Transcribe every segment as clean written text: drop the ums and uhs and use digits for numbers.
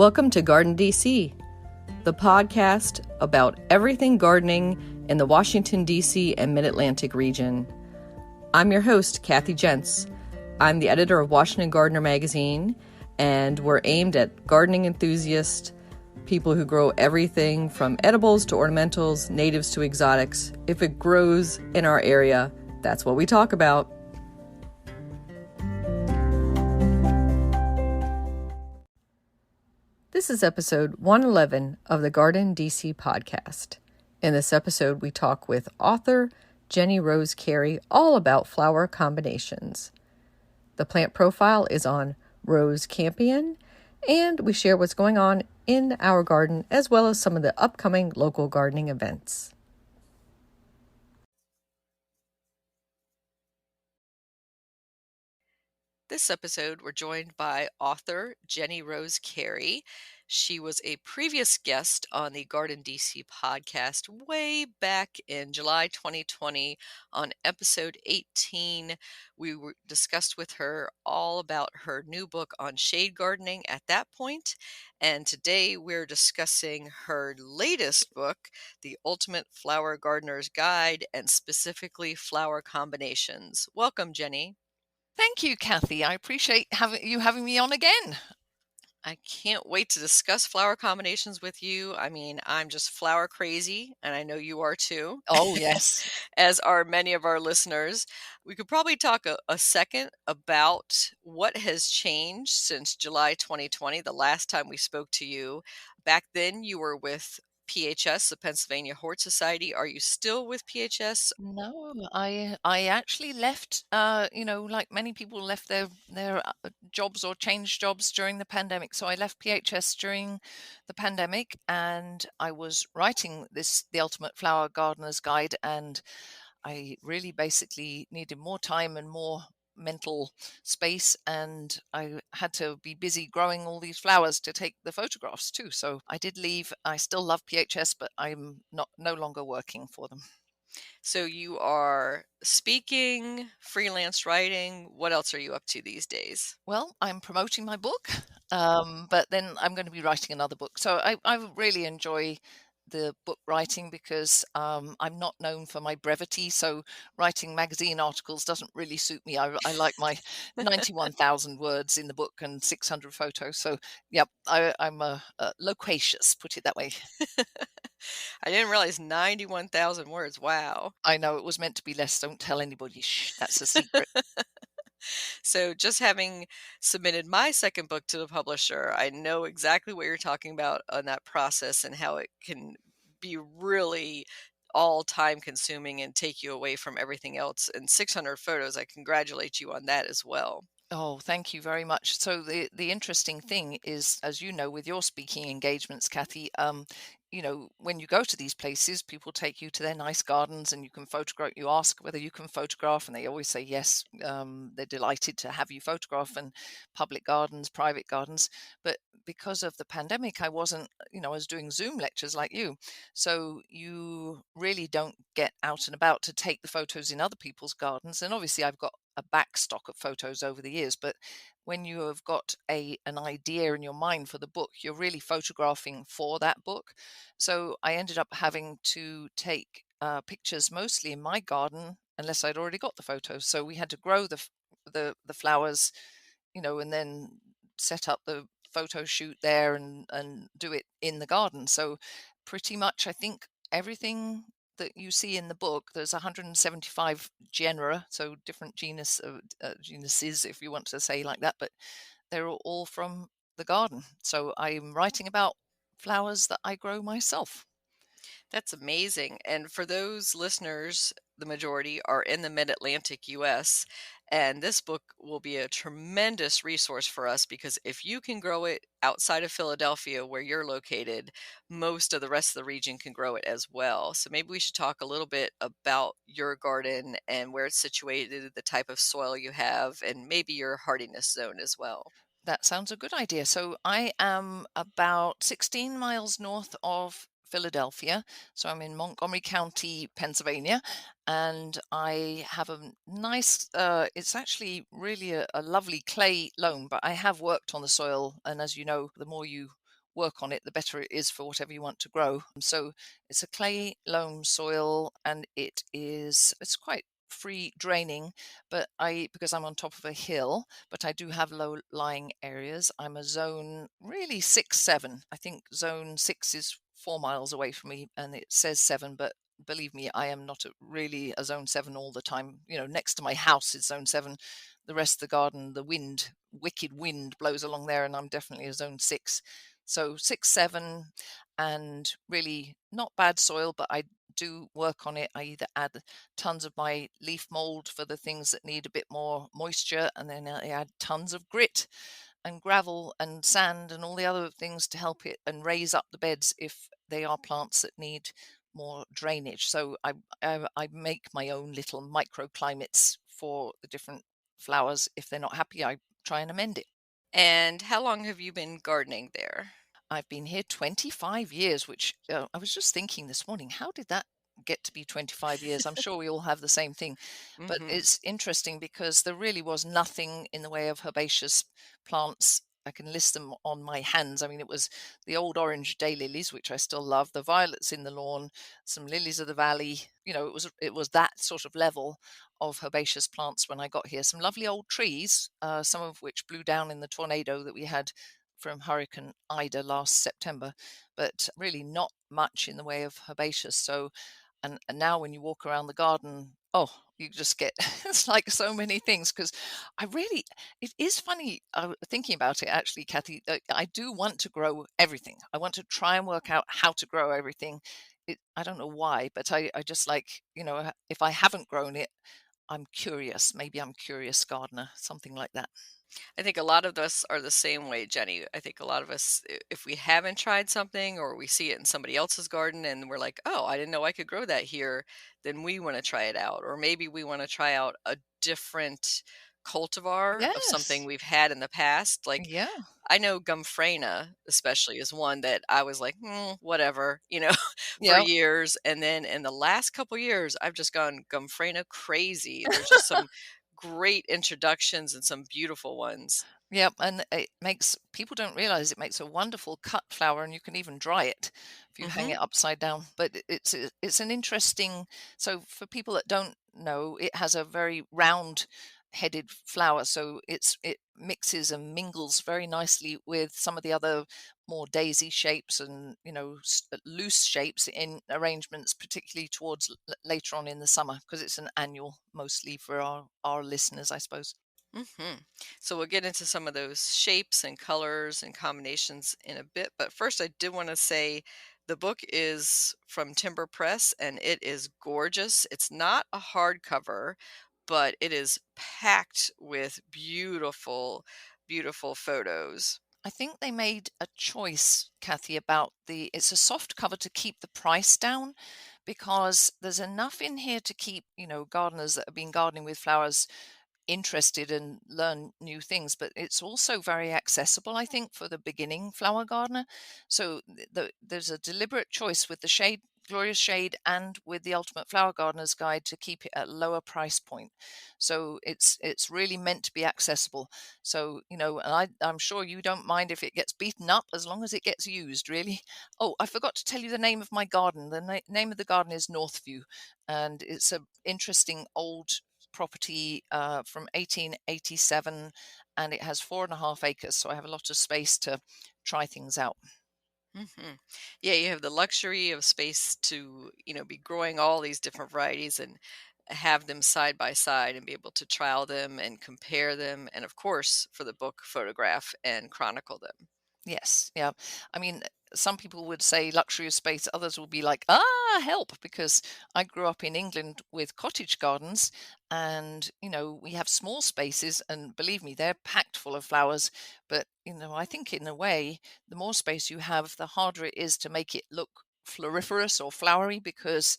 Welcome to GardenDC, the podcast about everything gardening in the Washington, D.C. and Mid-Atlantic region. I'm your host, Kathy Jentz. I'm the editor of Washington Gardener magazine, and we're aimed at gardening enthusiasts, people who grow everything from edibles to ornamentals, natives to exotics. If it grows in our area, that's what we talk about. This is episode 111 of the GardenDC podcast. In this episode, we talk with author Jenny Rose Carey all about flower combinations. The plant profile is on Rose Campion, and we share what's going on in our garden as well as some of the upcoming local gardening events. This episode, we're joined by author Jenny Rose Carey. She was a previous guest on the GardenDC podcast way back in July 2020 on episode 18. We discussed with her all about her new book on shade gardening at that point. And today we're discussing her latest book, The Ultimate Flower Gardener's Guide, and specifically flower combinations. Welcome, Jenny. Thank you, Kathy. I appreciate having me on again. I can't wait to discuss flower combinations with you. I mean, I'm just flower crazy, and I know you are too. Oh, yes. As are many of our listeners. We could probably talk a second about what has changed since July 2020, the last time we spoke to you. Back then, you were with PHS, the Pennsylvania Hort Society. Are you still with PHS? No, I actually left, like many people left their jobs or changed jobs during the pandemic. So I left PHS during the pandemic, and I was writing The Ultimate Flower Gardener's Guide, and I really basically needed more time and more mental space, and I had to be busy growing all these flowers to take the photographs too. So I did leave. I still love PHS, but I'm no longer working for them. So you are speaking, freelance writing. What else are you up to these days? Well, I'm promoting my book, but then I'm going to be writing another book. So I really enjoy the book writing because I'm not known for my brevity. So writing magazine articles doesn't really suit me. I like my 91,000 words in the book and 600 photos. So, yep, I'm loquacious, put it that way. I didn't realize 91,000 words. Wow. I know it was meant to be less. Don't tell anybody. Shh, that's a secret. So just having submitted my second book to the publisher, I know exactly what you're talking about on that process and how it can be really all time consuming and take you away from everything else. And 600 photos, I congratulate you on that as well. Oh, thank you very much. So the interesting thing is, as you know, with your speaking engagements, Kathy, when you go to these places, people take you to their nice gardens and you can photograph. You ask whether you can photograph, and they always say yes. They're delighted to have you photograph, and public gardens, private gardens. But because of the pandemic, I wasn't, I was doing Zoom lectures like you. So you really don't get out and about to take the photos in other people's gardens. And obviously I've got a back stock of photos over the years, but when you have got an idea in your mind for the book, you're really photographing for that book. So I ended up having to take pictures mostly in my garden unless I'd already got the photos. So we had to grow the flowers, and then set up the photo shoot there and do it in the garden. So pretty much I think everything that you see in the book, there's 175 genera, so different genuses, if you want to say like that, but they're all from the garden. So I'm writing about flowers that I grow myself. That's amazing. And for those listeners, the majority are in the mid-Atlantic US. And this book will be a tremendous resource for us because if you can grow it outside of Philadelphia, where you're located, most of the rest of the region can grow it as well. So maybe we should talk a little bit about your garden and where it's situated, the type of soil you have, and maybe your hardiness zone as well. That sounds a good idea. So I am about 16 miles north of Philadelphia. So I'm in Montgomery County, Pennsylvania, and I have a nice, it's actually really a lovely clay loam, but I have worked on the soil. And as you know, the more you work on it, the better it is for whatever you want to grow. So it's a clay loam soil, and it's quite free draining, but I because I'm on top of a hill, but I do have low lying areas. I'm a zone really 6, 7. I think zone 6 is 4 miles away from me, and it says 7, but believe me, I am not really a zone 7 all the time. Next to my house is zone 7. The rest of the garden, the wicked wind blows along there, and I'm definitely a zone 6. So 6, 7, and really not bad soil, but I do work on it. I either add tons of my leaf mold for the things that need a bit more moisture, and then I add tons of grit and gravel and sand and all the other things to help it and raise up the beds if they are plants that need more drainage. So I make my own little microclimates for the different flowers. If they're not happy, I try and amend it. And how long have you been gardening there? I've been here 25 years, which I was just thinking this morning, how did that get to be 25 years? I'm sure we all have the same thing. But Mhm. it's interesting because there really was nothing in the way of herbaceous plants. I can list them on my hands. I mean, it was the old orange daylilies, which I still love, the violets in the lawn, some lilies of the valley. It was that sort of level of herbaceous plants when I got here. Some lovely old trees, some of which blew down in the tornado that we had from Hurricane Ida last September, but really not much in the way of herbaceous. So, and now when you walk around the garden, oh, you just get it's like so many things because it is funny thinking about it actually, Kathy. I do want to grow everything. I want to try and work out how to grow everything. I don't know why, but I just like, if I haven't grown it, I'm curious. Maybe I'm curious gardener, something like that. I think a lot of us are the same way, Jenny. I think a lot of us, if we haven't tried something or we see it in somebody else's garden and we're like, oh, I didn't know I could grow that here, then we want to try it out. Or maybe we want to try out a different cultivar of something Yes. we've had in the past. Like Yeah. I know Gumfrena especially is one that I was like, whatever, for Yeah. years. And then in the last couple years, I've just gone Gumfrena crazy. There's just some great introductions and some beautiful ones. Yep, and it makes people don't realize it makes a wonderful cut flower, and you can even dry it if you hang Hmm. it upside down. But it's an interesting. So for people that don't know, it has a very round headed flower, so it mixes and mingles very nicely with some of the other more daisy shapes and loose shapes in arrangements, particularly towards later on in the summer, because it's an annual mostly for our listeners, I suppose. Hmm. So we'll get into some of those shapes and colors and combinations in a bit. But first, I did want to say the book is from Timber Press and it is gorgeous. It's not a hardcover, but it is packed with beautiful, beautiful photos. I think they made a choice, Kathy, about it's a soft cover to keep the price down because there's enough in here to keep, gardeners that have been gardening with flowers interested and learn new things, but it's also very accessible, I think, for the beginning flower gardener. So there's a deliberate choice with the shade, Glorious Shade, and with the Ultimate Flower Gardener's Guide to keep it at lower price point. So it's really meant to be accessible. So and I'm sure you don't mind if it gets beaten up as long as it gets used, really. Oh, I forgot to tell you the name of my garden. The name of the garden is Northview, and it's a interesting old property from 1887, and it has 4.5 acres, so I have a lot of space to try things out. Hmm. Yeah, you have the luxury of space to, be growing all these different varieties and have them side by side and be able to trial them and compare them. And of course, for the book, photograph and chronicle them. Yes, yeah. I mean, some people would say luxury of space, others will be like, ah, help, because I grew up in England with cottage gardens and, we have small spaces and believe me, they're packed full of flowers. But, I think in a way, the more space you have, the harder it is to make it look floriferous or flowery because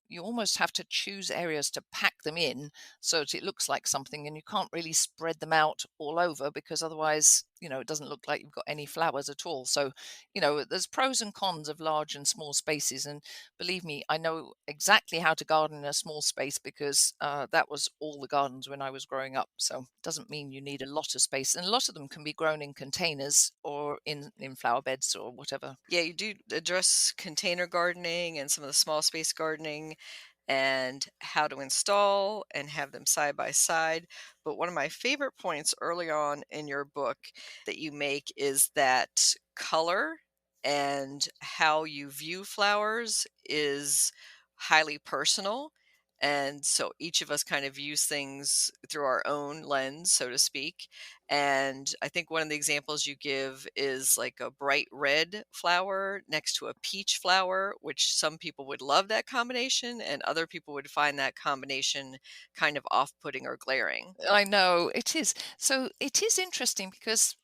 you almost have to choose areas to pack them in so that it looks like something and you can't really spread them out all over because otherwise it doesn't look like you've got any flowers at all. So, there's pros and cons of large and small spaces. And believe me, I know exactly how to garden in a small space because that was all the gardens when I was growing up. So it doesn't mean you need a lot of space. And a lot of them can be grown in containers or in flower beds or whatever. Yeah, you do address container gardening and some of the small space gardening and how to install and have them side by side. But one of my favorite points early on in your book that you make is that color and how you view flowers is highly personal. And so each of us kind of views things through our own lens, so to speak. And I think one of the examples you give is like a bright red flower next to a peach flower, which some people would love that combination, and other people would find that combination kind of off putting or glaring. I know it is. So it is interesting because,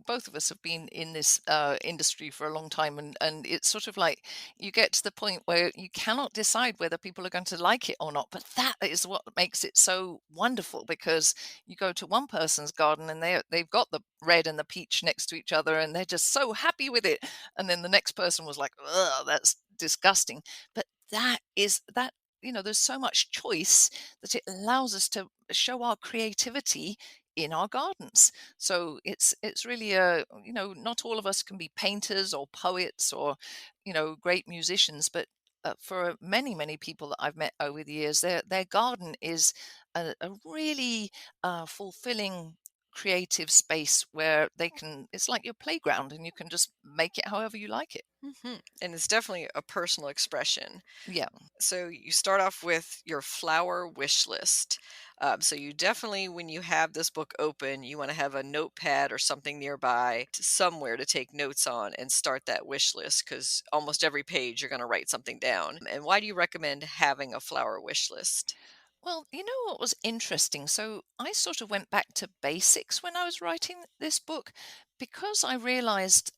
both of us have been in this industry for a long time, and it's sort of like you get to the point where you cannot decide whether people are going to like it or not. But that is what makes it so wonderful because you go to one person's garden and they've got the red and the peach next to each other and they're just so happy with it. And then the next person was like, "Ugh, that's disgusting." But there's so much choice that it allows us to show our creativity in our gardens. So it's really not all of us can be painters or poets or great musicians, but for many people that I've met over the years, their garden is a really fulfilling creative space where they can it's like your playground and you can just make it however you like it. And it's definitely a personal expression. Yeah. So you start off with your flower wish list. So you definitely, when you have this book open, you want to have a notepad or something nearby somewhere to take notes on and start that wish list because almost every page you're going to write something down. And why do you recommend having a flower wish list? Well, you know what was interesting? So I sort of went back to basics when I was writing this book because I realized,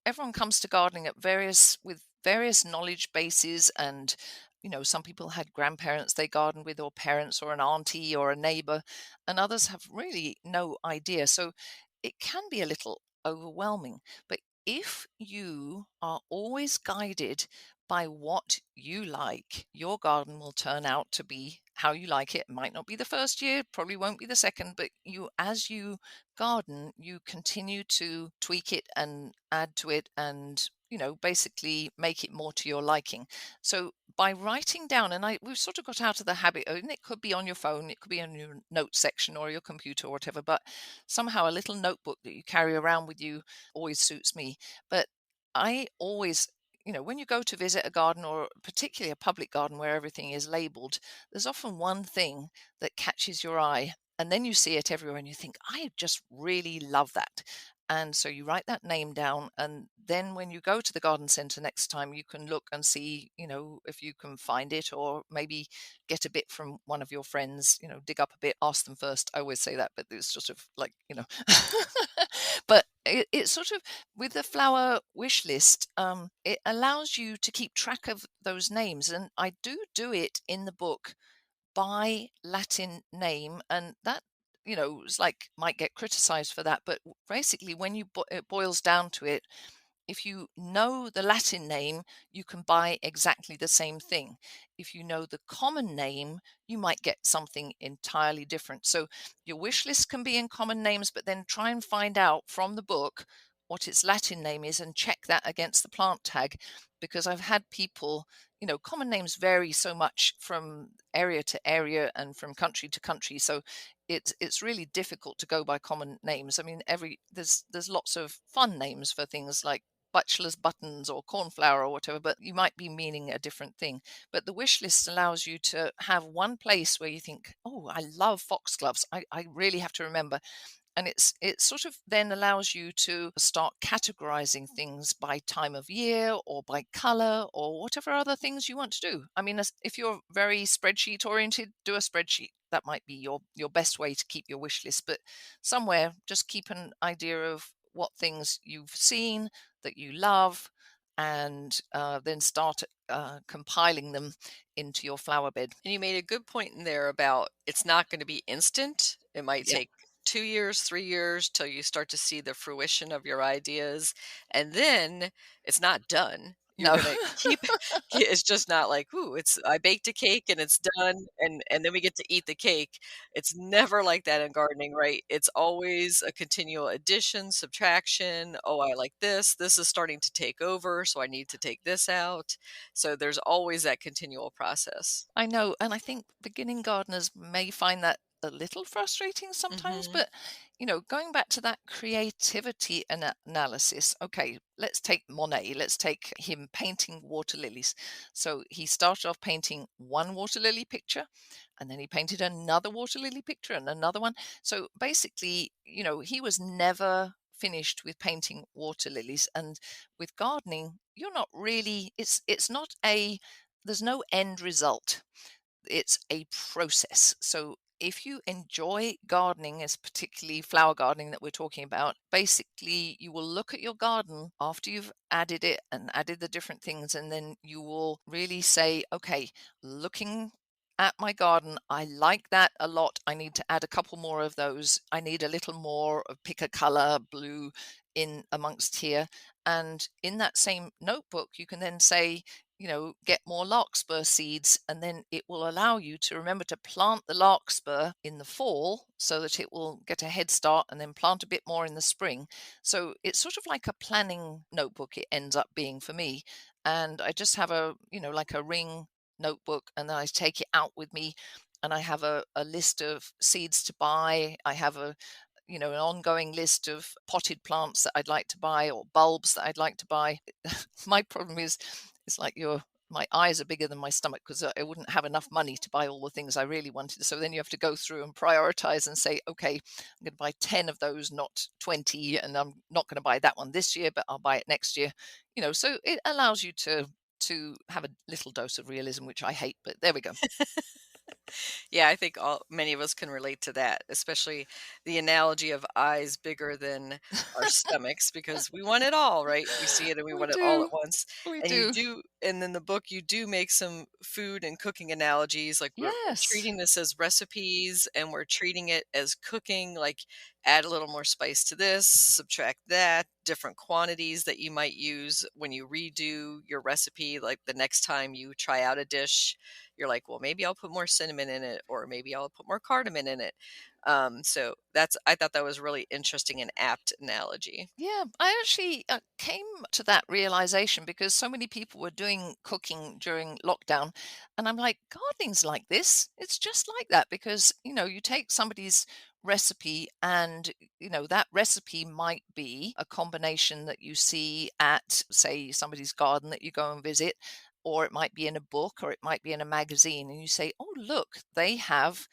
everyone comes to gardening with various knowledge bases and some people had grandparents they gardened with or parents or an auntie or a neighbor and others have really no idea. So it can be a little overwhelming. But if you are always guided by what you like, your garden will turn out to be how you like it. It might not be the first year, probably won't be the second, but as you garden, you continue to tweak it and add to it and, basically make it more to your liking. So by writing down, and we've sort of got out of the habit, and it could be on your phone, it could be on your notes section or your computer or whatever, but somehow a little notebook that you carry around with you always suits me. But I always when you go to visit a garden or particularly a public garden where everything is labeled, there's often one thing that catches your eye. And then you see it everywhere and you think, I just really love that. And so you write that name down. And then when you go to the garden center next time, you can look and see, if you can find it or maybe get a bit from one of your friends, dig up a bit, ask them first. I always say that, but it's sort of like, but it's sort of with the flower wish list, it allows you to keep track of those names. And I do it in the book by Latin name. And that, it's like might get criticized for that. But basically, when it boils down to it, if you know the Latin name, you can buy exactly the same thing. If you know the common name, you might get something entirely different. So your wish list can be in common names, but then try and find out from the book what its Latin name is and check that against the plant tag. Because I've had people, common names vary so much from area to area and from country to country. So it's really difficult to go by common names. I mean, there's lots of fun names for things like bachelor's buttons or cornflower or whatever, but you might be meaning a different thing. But the wish list allows you to have one place where you think, oh, I love foxgloves. I really have to remember. And it sort of then allows you to start categorizing things by time of year or by color or whatever other things you want to do. I mean, if you're very spreadsheet oriented, do a spreadsheet. That might be your best way to keep your wish list. But somewhere, just keep an idea of what things you've seen that you love, and then start compiling them into your flower bed. And you made a good point in there about it's not going to be instant. It might Yeah, take 2 years, 3 years till you start to see the fruition of your ideas. And then it's not done. You're No. going to keep, it's just not like, ooh, I baked a cake and it's done. And then we get to eat the cake. It's never like that in gardening, right? It's always a continual addition, subtraction. Oh, I like this. This is starting to take over. So I need to take this out. So there's always that continual process. I know, and I think beginning gardeners may find that a little frustrating sometimes, Mhm. but going back to that creativity analysis. Okay, let's take Monet. Let's take him painting water lilies. So he started off painting one water lily picture, and then he painted another water lily picture and another one. So basically, he was never finished with painting water lilies. And with gardening, you're not really. It's not a there's no end result. It's a process. So if you enjoy gardening, as particularly flower gardening that we're talking about, basically you will look at your garden after you've added it and added the different things, and then you will really say, okay, looking at my garden, I like that a lot. I need to add a couple more of those. I need a little more of pick a color, blue in amongst here. And in that same notebook, you can then say, get more larkspur seeds, and then it will allow you to remember to plant the larkspur in the fall so that it will get a head start, and then plant a bit more in the spring. So it's sort of like a planning notebook, it ends up being for me. And I just have like a ring notebook, and then I take it out with me, and I have a list of seeds to buy. I have an ongoing list of potted plants that I'd like to buy, or bulbs that I'd like to buy. My problem is, it's like my eyes are bigger than my stomach, because I wouldn't have enough money to buy all the things I really wanted. So then you have to go through and prioritize and say, okay, I'm going to buy 10 of those, not 20, and I'm not going to buy that one this year, but I'll buy it next year. So it allows you to have a little dose of realism, which I hate, but there we go. Yeah, I think many of us can relate to that, especially the analogy of eyes bigger than our stomachs because we want it all, right? We see it and we We want it all at do. once. We And you do. do, and in the book, you do make some food and cooking analogies. Like we're Yes. treating this as recipes and we're treating it as cooking, like add a little more spice to this, subtract that, different quantities that you might use when you redo your recipe. Like the next time you try out a dish, you're like, well, maybe I'll put more cinnamon in it, or maybe I'll put more cardamom in it. So I thought that was really interesting and apt analogy. Yeah, I actually came to that realization because so many people were doing cooking during lockdown. And I'm like, gardening's like this. It's just like that because, you take somebody's recipe, and, that recipe might be a combination that you see at, say, somebody's garden that you go and visit, or it might be in a book, or it might be in a magazine. And you say, oh, look, they have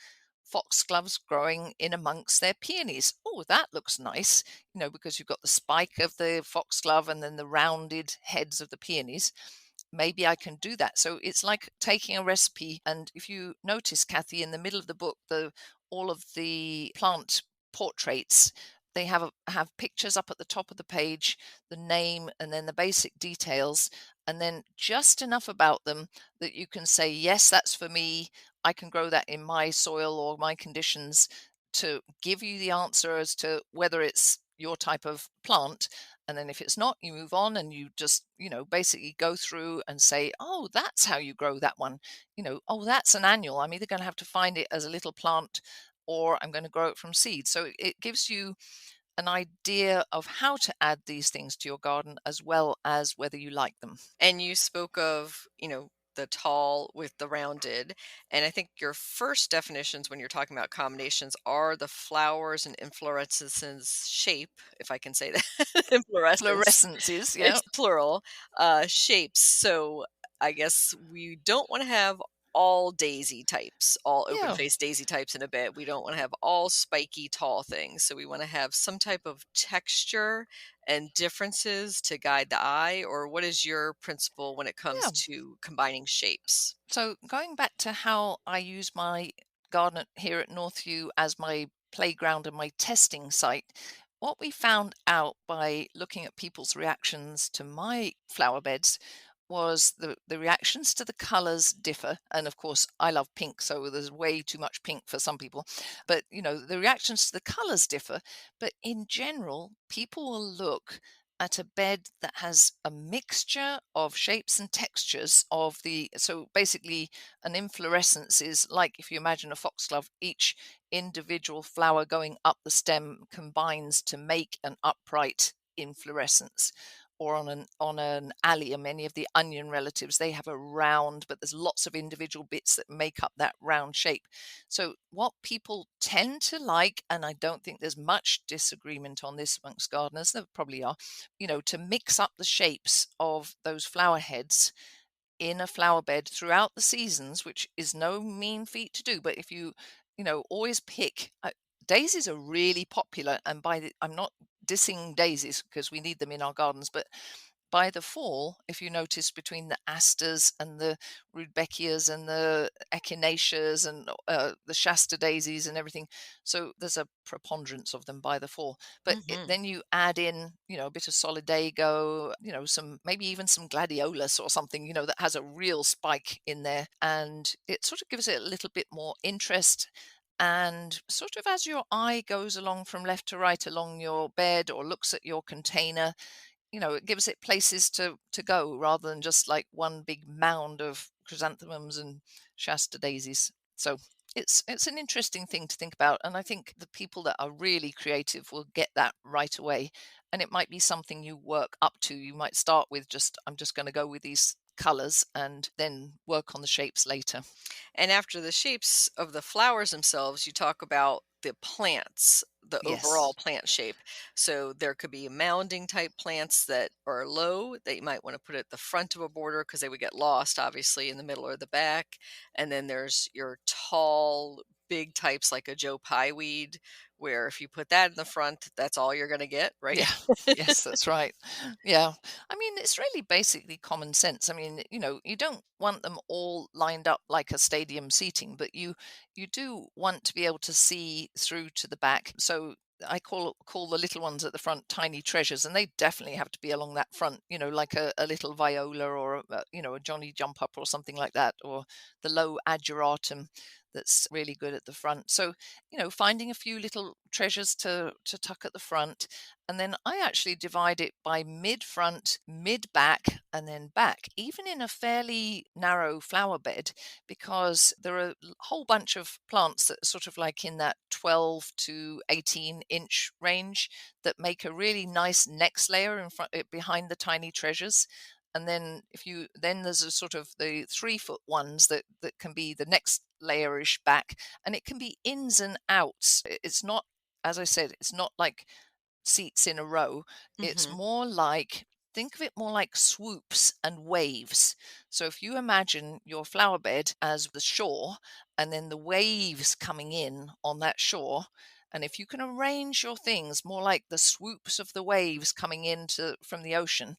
foxgloves growing in amongst their peonies. Oh, that looks nice, because you've got the spike of the foxglove and then the rounded heads of the peonies. Maybe I can do that. So it's like taking a recipe. And if you notice, Kathy, in the middle of the book, all of the plant portraits, they have pictures up at the top of the page, the name, and then the basic details, and then just enough about them that you can say, yes, that's for me. I can grow that in my soil or my conditions, to give you the answer as to whether it's your type of plant. And then if it's not, you move on, and you just, basically go through and say, oh, that's how you grow that one. Oh, that's an annual. I'm either going to have to find it as a little plant, or I'm going to grow it from seed. So it gives you an idea of how to add these things to your garden, as well as whether you like them. And you spoke of, the tall with the rounded. And I think your first definitions when you're talking about combinations are the flowers and inflorescences shape, if I can say that. Inflorescence. Fluorescences, yeah. It's plural, shapes. So I guess we don't want to have all daisy types, all open Yeah. faced daisy types in a bed. We don't want to have all spiky tall things. So we want to have some type of texture and differences to guide the eye, or what is your principle when it comes Yeah. to combining shapes? So going back to how I use my garden here at Northview as my playground and my testing site, what we found out by looking at people's reactions to my flower beds was the reactions to the colors differ. And of course, I love pink, so there's way too much pink for some people. But, the reactions to the colors differ. But in general, people will look at a bed that has a mixture of shapes and textures of so basically an inflorescence is like, if you imagine a foxglove, each individual flower going up the stem combines to make an upright inflorescence. Or on an allium, many of the onion relatives, they have a round, but there's lots of individual bits that make up that round shape. So what people tend to like, and I don't think there's much disagreement on this amongst gardeners, there probably are, to mix up the shapes of those flower heads in a flower bed throughout the seasons, which is no mean feat to do. But if always pick, daisies are really popular. And I'm not dissing daisies because we need them in our gardens, but by the fall, if you notice between the asters and the rudbeckias and the echinaceas and the Shasta daisies and everything, so there's a preponderance of them by the fall. But Mhm. then you add in, a bit of solidago, some maybe even some gladiolus or something, that has a real spike in there, and it sort of gives it a little bit more interest. And sort of as your eye goes along from left to right along your bed or looks at your container, it gives it places to go rather than just like one big mound of chrysanthemums and Shasta daisies. So it's an interesting thing to think about, and I think the people that are really creative will get that right away. And it might be something you work up to. You might start with I'm just going to go with these colors and then work on the shapes later. And after the shapes of the flowers themselves, you talk about the plants, the overall Yes. plant shape. So there could be mounding type plants that are low that you might want to put at the front of a border because they would get lost, obviously, in the middle or the back. And then there's your tall, big types like a Joe Pye weed, where if you put that in the front, that's all you're going to get, right? Yeah. Yes, that's right. Yeah. I mean, it's really basically common sense. I mean, you don't want them all lined up like a stadium seating, but you do want to be able to see through to the back. So I call the little ones at the front tiny treasures, and they definitely have to be along that front, like a little viola or a Johnny jump up or something like that, or the low ageratum that's really good at the front. So, finding a few little treasures to tuck at the front, and then I actually divide it by mid front, mid back, and then back, even in a fairly narrow flower bed, because there are a whole bunch of plants that are sort of like in that 12 to 18-inch range that make a really nice next layer in front behind the tiny treasures. And then then there's a sort of the 3-foot ones that can be the next layerish back, and it can be ins and outs. It's not, as I said, it's not like seats in a row. It's Hmm. more like, think of it more like swoops and waves. So if you imagine your flower bed as the shore and then the waves coming in on that shore, and if you can arrange your things more like the swoops of the waves coming into from the ocean,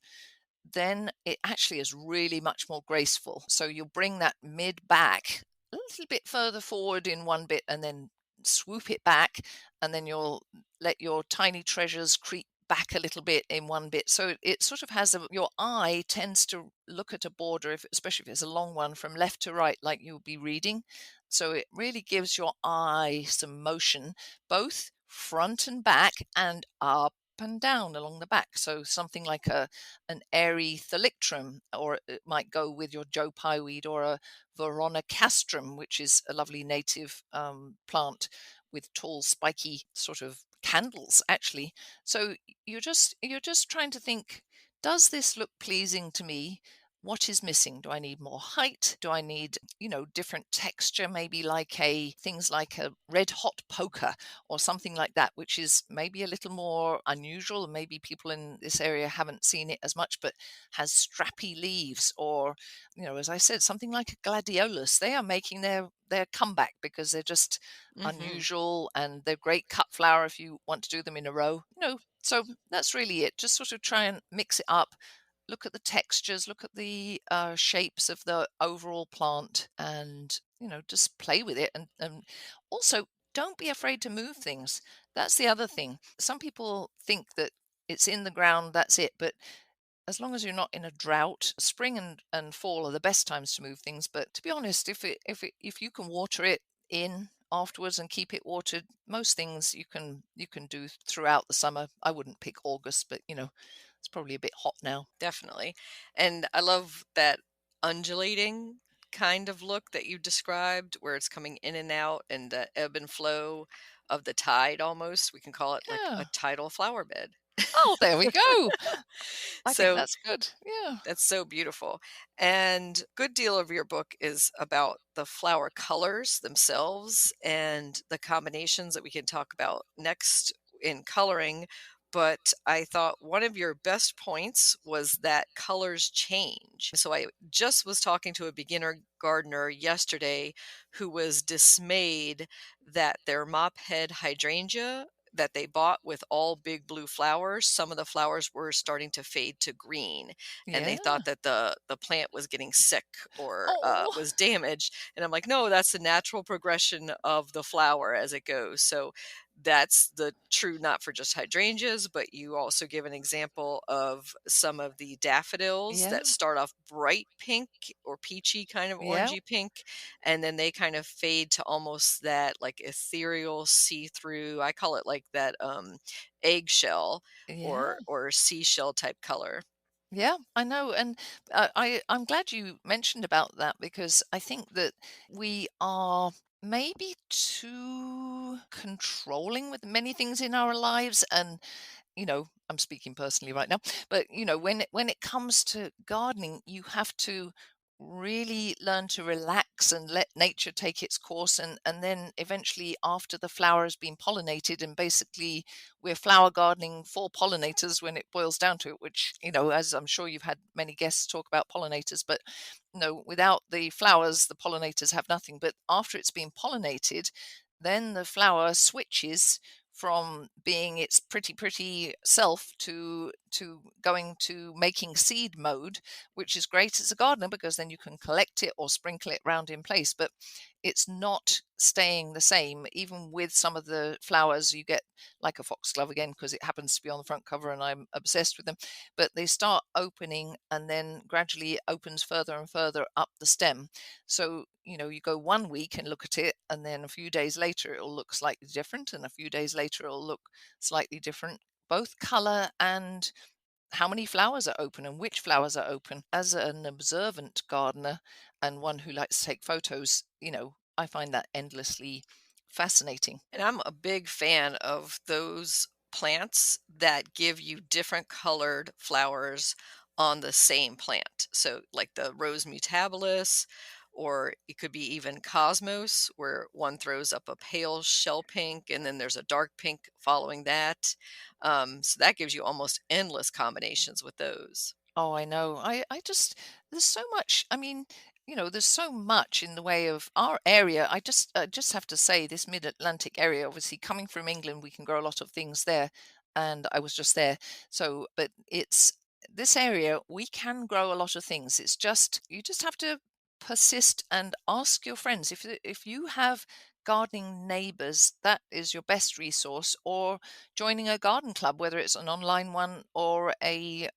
then it actually is really much more graceful. So you'll bring that mid back a little bit further forward in one bit and then swoop it back, and then you'll let your tiny treasures creep back a little bit in one bit. So it sort of has your eye tends to look at a border, especially if it's a long one, from left to right, like you'll be reading. So it really gives your eye some motion, both front and back and up and down along the back. So something like an airy thalictrum, or it might go with your Joe Pye weed, or a veronicastrum, which is a lovely native plant with tall, spiky sort of candles, actually. So you're just trying to think, does this look pleasing to me? What is missing? Do I need more height? Do I need, different texture? Maybe like things like a red hot poker or something like that, which is maybe a little more unusual. And maybe people in this area haven't seen it as much, but has strappy leaves, or, as I said, something like a gladiolus. They are making their comeback because they're just Hmm. unusual, and they're great cut flower if you want to do them in a row. So that's really it. Just sort of try and mix it up, look at the textures, look at the shapes of the overall plant, and just play with it. And also, don't be afraid to move things. That's the other thing. Some people think that it's in the ground, that's it, but as long as you're not in a drought, spring and fall are the best times to move things. But to be honest, if you can water it in afterwards and keep it watered, most things you can do throughout the summer. I wouldn't pick August, but it's probably a bit hot now. Definitely. And I love that undulating kind of look that you described, where it's coming in and out and the ebb and flow of the tide almost. We can call it like a Yeah. tidal flower bed. Oh, there we go. I think So that's good. Yeah. that's so beautiful. And good deal of your book is about the flower colors themselves and the combinations that we can talk about next in coloring. But I thought one of your best points was that colors change. So I just was talking to a beginner gardener yesterday who was dismayed that their mop head hydrangea that they bought with all big blue flowers, some of the flowers were starting to fade to green, and they Yeah. thought that the plant was getting sick or Oh, was damaged. And I'm like, no, that's the natural progression of the flower as it goes. So that's the true, not for just hydrangeas, but you also give an example of some of the daffodils yeah. that start off bright pink or peachy kind of Yeah. orangey pink, and then they kind of fade to almost that like ethereal see-through. I call it like that eggshell Yeah. or seashell type color. Yeah, I know, and I'm glad you mentioned about that because I think that we are maybe too controlling with many things in our lives, and I'm speaking personally right now, but when it comes to gardening, you have to really learn to relax and let nature take its course, and then eventually after the flower has been pollinated, and basically we're flower gardening for pollinators when it boils down to it, which as I'm sure you've had many guests talk about pollinators, but no, without the flowers the pollinators have nothing. But after it's been pollinated, then the flower switches from being its pretty self to going to making seed mode, which is great as a gardener because then you can collect it or sprinkle it round in place. But it's not staying the same. Even with some of the flowers, you get like a foxglove again because it happens to be on the front cover and I'm obsessed with them. But they start opening and then gradually it opens further and further up the stem. So, you go 1 week and look at it, and then a few days later, it'll look slightly different. And a few days later, it'll look slightly different, both color and how many flowers are open and which flowers are open. As an observant gardener and one who likes to take photos, I find that endlessly fascinating. And I'm a big fan of those plants that give you different colored flowers on the same plant. So, like the rose mutabilis, or it could be even cosmos, where one throws up a pale shell pink and then there's a dark pink following that. So, that gives you almost endless combinations with those. Oh, I know. I just, there's so much. I mean, there's so much in the way of our area. I just have to say, this mid-Atlantic area, obviously coming from England, we can grow a lot of things there. And I was just there. So, but it's this area, we can grow a lot of things. It's just, you just have to persist and ask your friends. If you have gardening neighbors, that is your best resource, or joining a garden club, whether it's an online one or a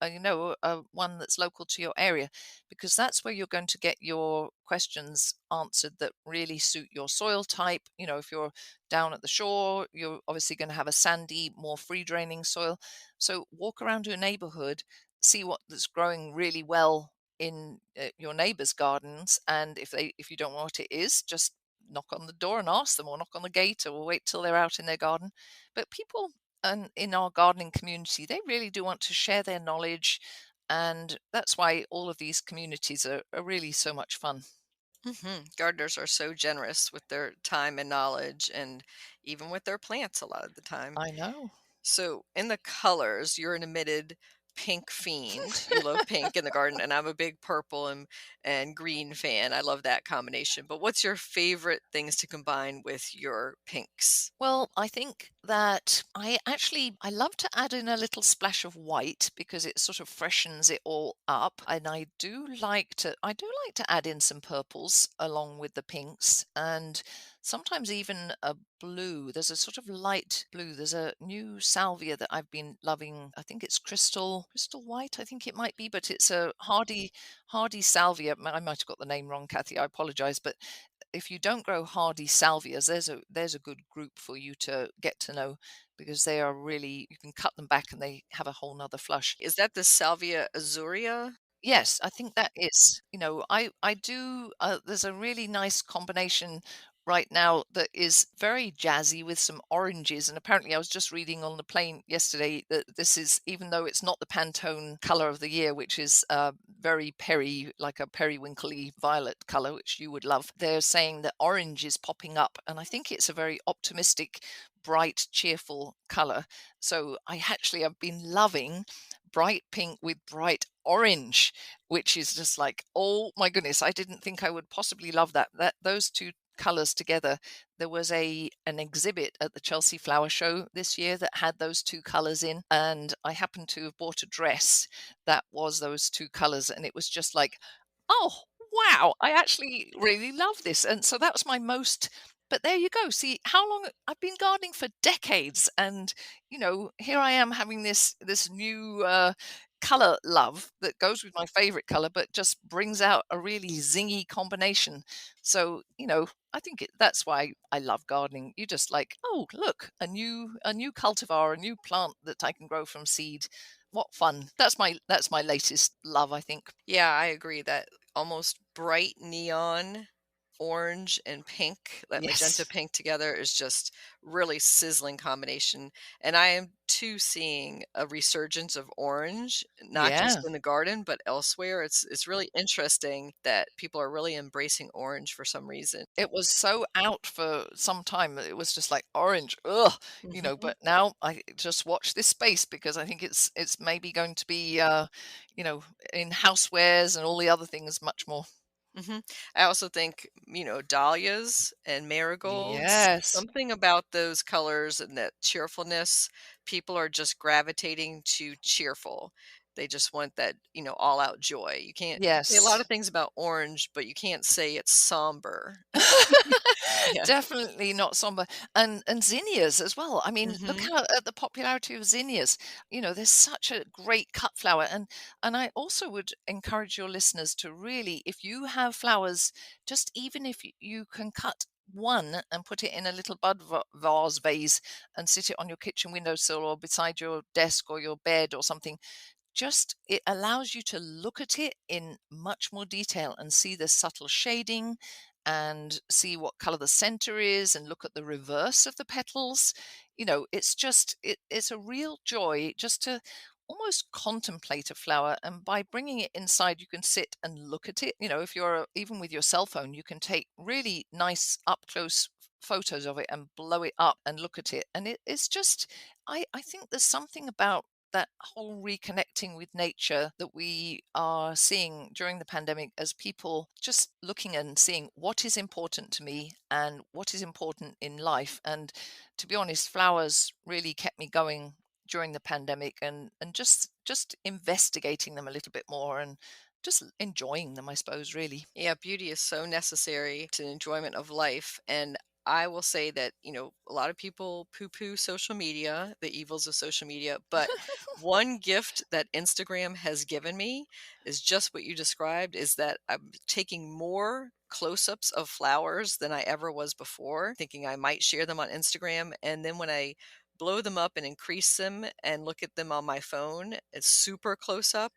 one that's local to your area, because that's where you're going to get your questions answered that really suit your soil type. If you're down at the shore, you're obviously going to have a sandy, more free draining soil. So walk around your neighborhood, see what that's growing really well in your neighbors' gardens, and if you don't know what it is, just knock on the door and ask them, or knock on the gate, or wait till they're out in their garden. But people and in our gardening community, they really do want to share their knowledge. And that's why all of these communities are really so much fun. Gardeners are so generous with their time and knowledge, and even with their plants a lot of the time. I know. So, in the colors, you're an admitted pink fiend. You love pink in the garden, and I'm a big purple and green fan. I love that combination. But what's your favorite things to combine with your pinks? Well, I think that I love to add in a little splash of white because it sort of freshens it all up. And I do like to add in some purples along with the pinks. And sometimes even a blue. There's a sort of light blue. There's a new salvia that I've been loving. I think it's crystal white, I think it might be, but it's a hardy salvia. I might have got the name wrong, Kathy. I apologize, but if you don't grow hardy salvias, there's a good group for you to get to know, because they are really, you can cut them back and they have a whole nother flush. Is that the Salvia azurea? Yes, I think that is. I do. There's a really nice combination right now that is very jazzy with some oranges. And apparently, I was just reading on the plane yesterday that this is, even though it's not the Pantone color of the year, which is very like a periwinkly violet color, which you would love. They're saying that orange is popping up, and I think it's a very optimistic, bright, cheerful color. So I actually have been loving bright pink with bright orange, which is just like, oh my goodness, I didn't think I would possibly love that. Those two colors together. There was an exhibit at the Chelsea Flower Show this year that had those two colors in, and I happened to have bought a dress that was those two colors, and it was just like, oh wow, I actually really love this. And so that was my most, but there you go. See how long I've been gardening for decades, and here I am having this new color love that goes with my favorite color, but just brings out a really zingy combination. So, I think that's why I love gardening. You just like, oh, look, a new cultivar, a new plant that I can grow from seed. What fun. That's my latest love, I think. Yeah, I agree that almost bright neon orange and pink, that magenta Yes. pink together is just really sizzling combination. And I am too seeing a resurgence of orange, not just Yeah. in the garden, but elsewhere. It's really interesting that people are really embracing orange for some reason. It was so out for some time that it was just like orange, ugh, Mhm. but now I just watch this space, because I think it's maybe going to be you know, in housewares and all the other things much more. Mhm. I also think, dahlias and marigolds, Yes. something about those colors and that cheerfulness, people are just gravitating to cheerful. They just want that, all out joy. You can say a lot Yes. of things about orange, but you can't say it's somber. Yeah. Definitely not somber. And zinnias as well. I mean, look Mhm. at the popularity of zinnias. There's such a great cut flower. And I also would encourage your listeners to really, if you have flowers, just even if you can cut one and put it in a little vase and sit it on your kitchen windowsill or beside your desk or your bed or something, just it allows you to look at it in much more detail and see the subtle shading and see what color the center is and look at the reverse of the petals. It's a real joy just to almost contemplate a flower, and by bringing it inside you can sit and look at it. If you're even with your cell phone, you can take really nice up close photos of it and blow it up and look at it, and it's just, I think there's something about that whole reconnecting with nature that we are seeing during the pandemic, as people just looking and seeing what is important to me and what is important in life. And to be honest, flowers really kept me going during the pandemic, and just investigating them a little bit more and just enjoying them, I suppose, really. Yeah, beauty is so necessary to the enjoyment of life. And I will say that, a lot of people poo poo social media, the evils of social media. But one gift that Instagram has given me is just what you described, is that I'm taking more close ups of flowers than I ever was before, thinking I might share them on Instagram. And then when I blow them up and increase them and look at them on my phone, it's super close up.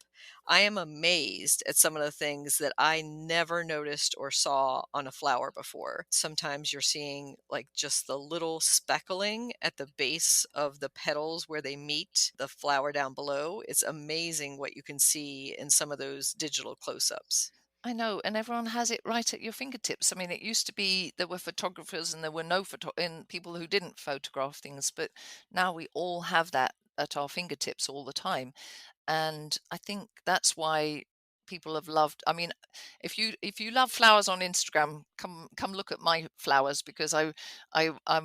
I am amazed at some of the things that I never noticed or saw on a flower before. Sometimes you're seeing like just the little speckling at the base of the petals where they meet the flower down below. It's amazing what you can see in some of those digital close ups. I know, and everyone has it right at your fingertips. I mean, it used to be there were photographers and there were no and people who didn't photograph things, but now we all have that at our fingertips all the time. And I think that's why people have loved. I mean, if you love flowers on Instagram, come look at my flowers, because I'm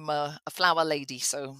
a flower lady, so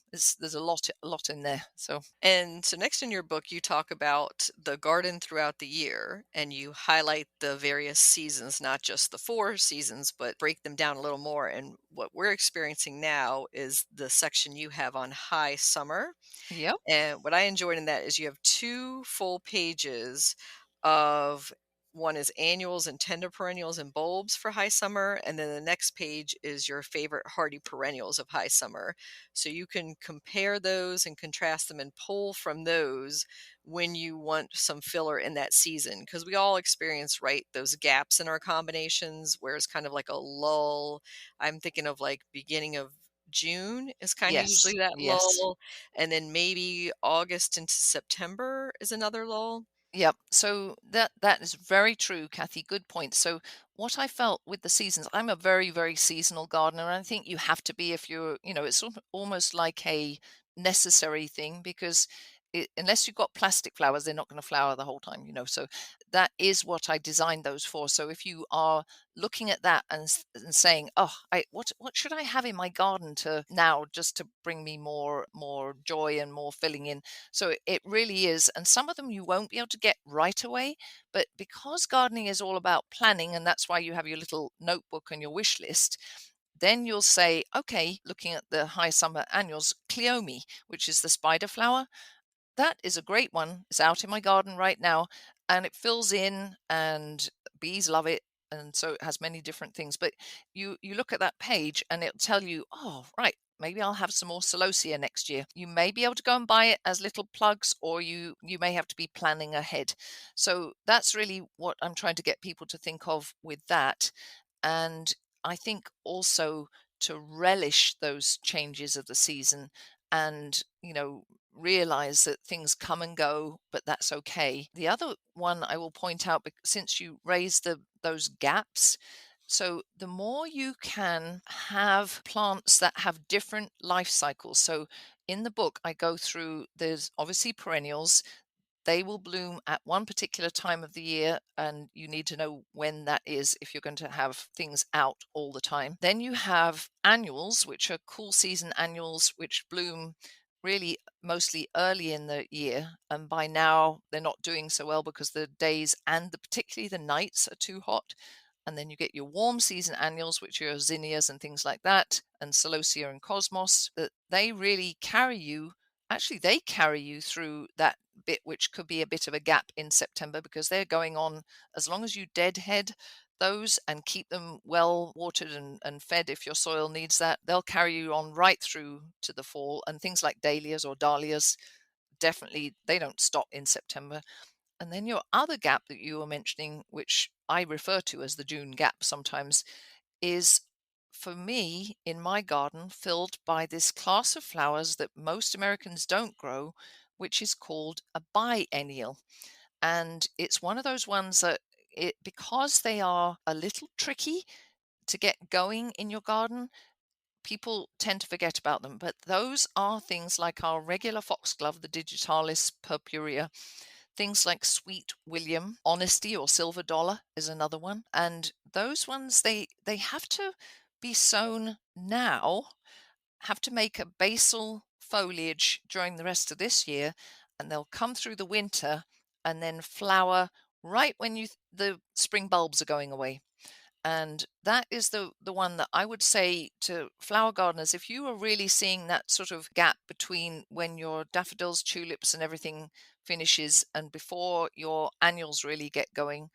there's a lot in there. So And so next in your book, you talk about the garden throughout the year and you highlight the various seasons, not just the four seasons, but break them down a little more. And what we're experiencing now is the section you have on high summer. yep, And what I enjoyed in that is you have 2 full pages of one is annuals and tender perennials and bulbs for high summer, and then the next page is your favorite hardy perennials of high summer. So you can compare those and contrast them and pull from those when you want some filler in that season. Because we all experience, right, those gaps in our combinations where it's kind of like a lull. I'm thinking of like beginning of June is kind of yes, usually that yes. lull, and then maybe August into September is another lull. Yep. So that is very true, Kathy. Good point. So what I felt with the seasons, I'm a very, very seasonal gardener, and I think you have to be if it's almost like a necessary thing, because unless you've got plastic flowers, they're not going to flower the whole time. So that is what I designed those for. So if you are looking at that and saying, "Oh, what should I have in my garden to now just to bring me more joy and more filling in?" So it really is. And some of them you won't be able to get right away. But because gardening is all about planning, and that's why you have your little notebook and your wish list, then you'll say, okay, looking at the high summer annuals, Cleome, which is the spider flower, that is a great one. It's out in my garden right now, and it fills in, and bees love it. And so it has many different things. But you look at that page and it'll tell you, oh, right, maybe I'll have some more celosia next year. You may be able to go and buy it as little plugs, or you may have to be planning ahead. So that's really what I'm trying to get people to think of with that. And I think also to relish those changes of the season, and realize that things come and go, but that's okay. The other one I will point out, since you raised those gaps, so the more you can have plants that have different life cycles. So in the book, I go through, there's obviously perennials. They will bloom at one particular time of the year, and you need to know when that is if you're going to have things out all the time. Then you have annuals, which are cool season annuals, which bloom really mostly early in the year. And by now, they're not doing so well because the days and particularly the nights are too hot. And then you get your warm season annuals, which are zinnias and things like that, and celosia and cosmos, that they really carry you. Actually, they carry you through that bit, which could be a bit of a gap in September, because they're going on as long as you deadhead those and keep them well watered and fed if your soil needs that. They'll carry you on right through to the fall. And things like dahlias or dahlias, definitely they don't stop in September. And then your other gap that you were mentioning, which I refer to as the June gap sometimes, is for me in my garden filled by this class of flowers that most Americans don't grow, which is called a biennial. And it's one of those ones that because they are a little tricky to get going in your garden, people tend to forget about them. But those are things like our regular foxglove, the digitalis purpurea, things like Sweet William, Honesty or Silver Dollar is another one. And those ones, they have to be sown now, have to make a basal foliage during the rest of this year, and they'll come through the winter and then flower right when the spring bulbs are going away. And that is the one that I would say to flower gardeners, if you are really seeing that sort of gap between when your daffodils, tulips, and everything finishes and before your annuals really get going,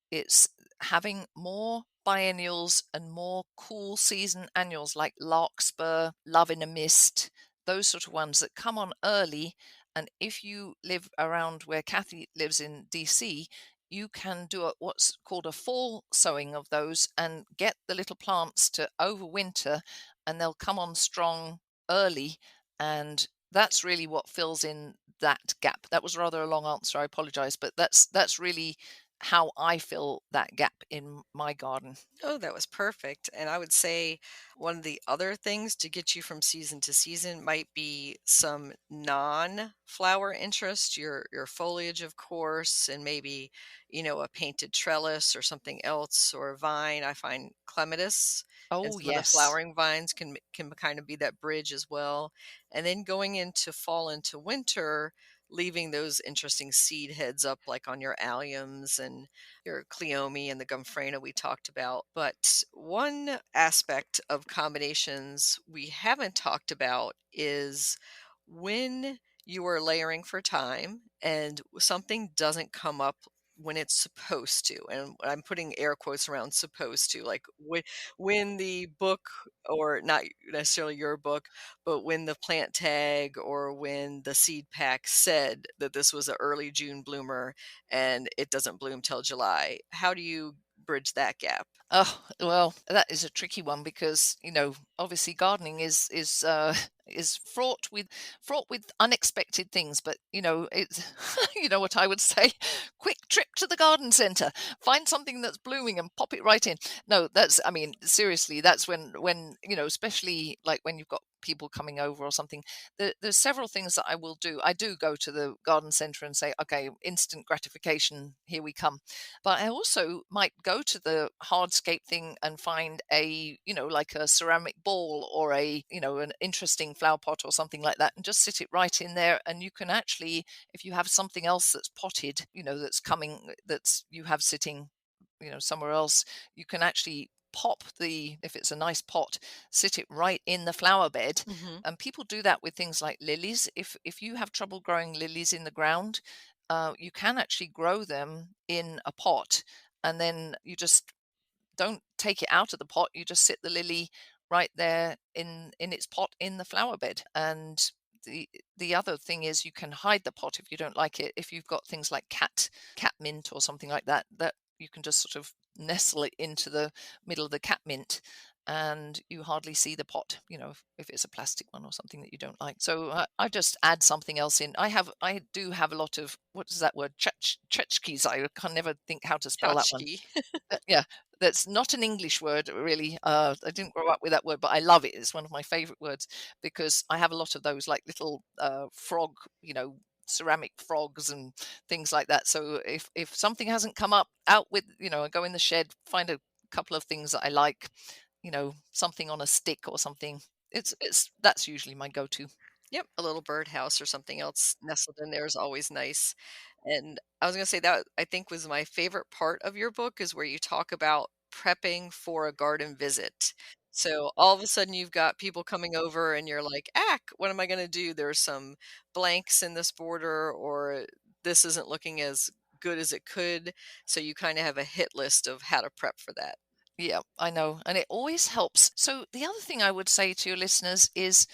it's having more biennials and more cool season annuals like larkspur, love in a mist, those sort of ones that come on early. And if you live around where Kathy lives in DC, you can do what's called a fall sowing of those and get the little plants to overwinter, and they'll come on strong early. And that's really what fills in that gap. That was rather a long answer. I apologize, but that's really how I fill that gap in my garden. Oh, that was perfect. And I would say one of the other things to get you from season to season might be some non-flower interest, your foliage, of course, and maybe, a painted trellis or something else or a vine. I find clematis and Oh, some of the yes. flowering vines can kind of be that bridge as well. And then going into fall into winter, leaving those interesting seed heads up like on your alliums and your Cleome and the Gumfrena we talked about. But one aspect of combinations we haven't talked about is when you are layering for time and something doesn't come up when it's supposed to. And I'm putting air quotes around supposed to, like when the book, or not necessarily your book, but when the plant tag or when the seed pack said that this was an early June bloomer and it doesn't bloom till July. How do you bridge that gap? Oh, well, that is a tricky one because, obviously gardening is is fraught with unexpected things, but it's you know what I would say, quick trip to the garden center, find something that's blooming and pop it right in. No, that's I mean, seriously, that's when, especially like when you've got people coming over or something, there's several things that I will do. I do go to the garden center and say, okay, instant gratification, here we come. But I also might go to the hardscape thing and find like a ceramic ball or an interesting flower pot or something like that and just sit it right in there. And you can actually, if you have something else that's potted, that's coming, that's you have sitting, somewhere else, you can actually if it's a nice pot, sit it right in the flower bed. Mhm. And people do that with things like lilies. If you have trouble growing lilies in the ground, you can actually grow them in a pot, and then you just don't take it out of the pot. You just sit the lily right there in its pot in the flower bed. And the other thing is you can hide the pot if you don't like it. If you've got things like cat mint or something like that, that you can just sort of nestle it into the middle of the cat mint, and you hardly see the pot, if it's a plastic one or something that you don't like. So I just add something else in. I do have a lot of, what is that word, tchotchkes. I can never think how to spell that one. Tchotchke. Yeah, that's not an English word, really. I didn't grow up with that word, but I love it. It's one of my favorite words because I have a lot of those, like little frog, ceramic frogs and things like that. So if something hasn't come up out with, I go in the shed, find a couple of things that I like, something on a stick or something. It's That's usually my go-to. Yep, a little birdhouse or something else nestled in there is always nice. And I was gonna say that I think was my favorite part of your book is where you talk about prepping for a garden visit. So all of a sudden you've got people coming over and you're like, "Ack, what am I gonna do? There's some blanks in this border or this isn't looking as good as it could." So you kind of have a hit list of how to prep for that. Yeah, I know, and it always helps. So the other thing I would say to your listeners is,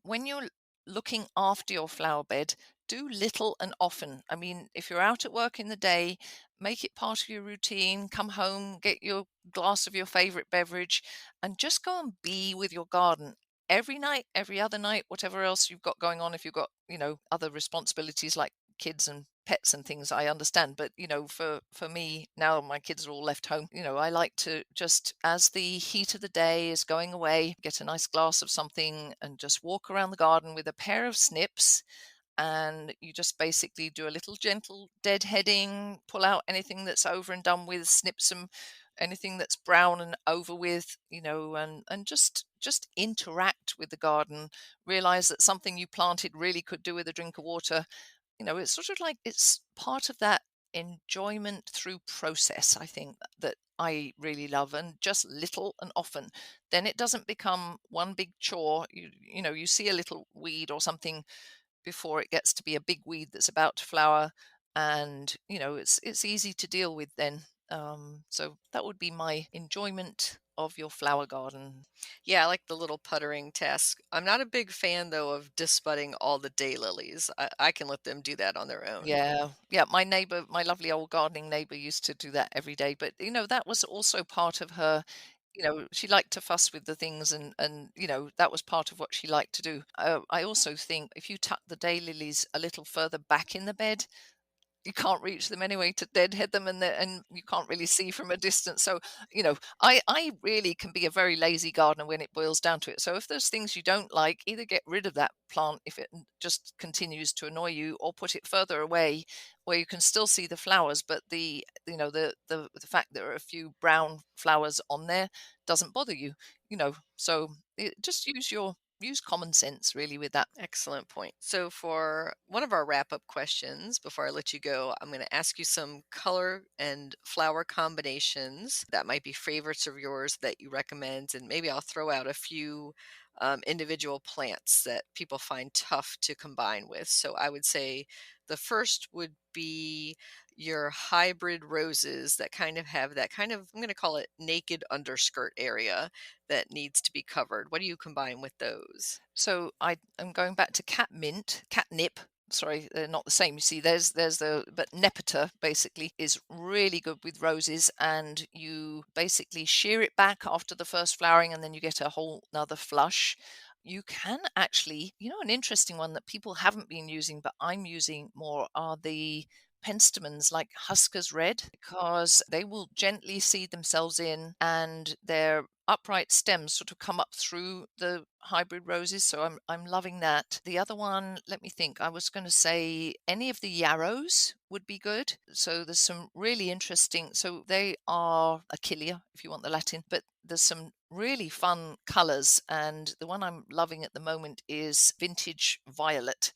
when you're looking after your flower bed, do little and often. I mean, if you're out at work in the day, make it part of your routine. Come home, get your glass of your favorite beverage, and just go and be with your garden every night, every other night, whatever else you've got going on. If you've got, other responsibilities like kids and pets and things, I understand. But, for me, now my kids are all left home, I like to just, as the heat of the day is going away, get a nice glass of something and just walk around the garden with a pair of snips, and you just basically do a little gentle deadheading, pull out anything that's over and done with, snip some anything that's brown and over with, and just interact with the garden. Realize that something you planted really could do with a drink of water. It's sort of like it's part of that enjoyment through process, I think, that I really love, and just little and often. Then it doesn't become one big chore. You see a little weed or something before it gets to be a big weed that's about to flower, and it's easy to deal with then. So that would be my enjoyment of your flower garden. Yeah, I like the little puttering task. I'm not a big fan though of disbudding all the daylilies. I can let them do that on their own. Yeah, yeah. My neighbor, my lovely old gardening neighbor, used to do that every day. But that was also part of her. She liked to fuss with the things, and that was part of what she liked to do. I also think if you tuck the daylilies a little further back in the bed, you can't reach them anyway to deadhead them, and you can't really see from a distance. So, I really can be a very lazy gardener when it boils down to it. So if there's things you don't like, either get rid of that plant if it just continues to annoy you, or put it further away where you can still see the flowers, but the fact there are a few brown flowers on there doesn't bother you. So just use common sense really with that. Excellent point. So, for one of our wrap up questions, before I let you go, I'm going to ask you some color and flower combinations that might be favorites of yours that you recommend. And maybe I'll throw out a few individual plants that people find tough to combine with. So, I would say the first would be your hybrid roses that kind of have that kind of, I'm going to call it naked underskirt area that needs to be covered. What do you combine with those? So I am going back to catnip. Sorry, they're not the same. You see, but nepeta basically is really good with roses, and you basically shear it back after the first flowering, and then you get a whole another flush. You can actually, an interesting one that people haven't been using, but I'm using more, are the penstemons like Husker's Red, because they will gently seed themselves in, and their upright stems sort of come up through the hybrid roses. So I'm loving that. The other one, let me think. I was going to say any of the yarrows would be good. So there's some really interesting. So they are Achillea, if you want the Latin, but there's some really fun colors, and the one I'm loving at the moment is vintage violet.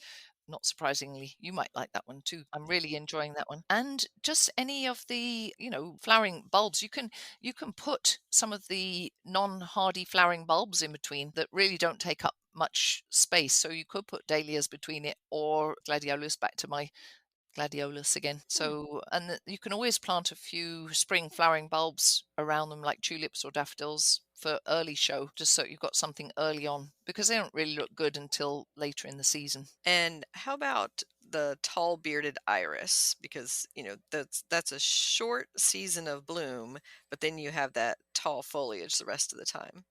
Not surprisingly, you might like that one too. I'm really enjoying that one. And just any of the, flowering bulbs. You can put some of the non-hardy flowering bulbs in between that really don't take up much space. So you could put dahlias between it, or gladiolus, back to my gladiolus again. Hmm. So, and you can always plant a few spring flowering bulbs around them, like tulips or daffodils, for early show, just so you've got something early on, because they don't really look good until later in the season. And how about the tall bearded iris? Because, that's a short season of bloom, but then you have that tall foliage the rest of the time.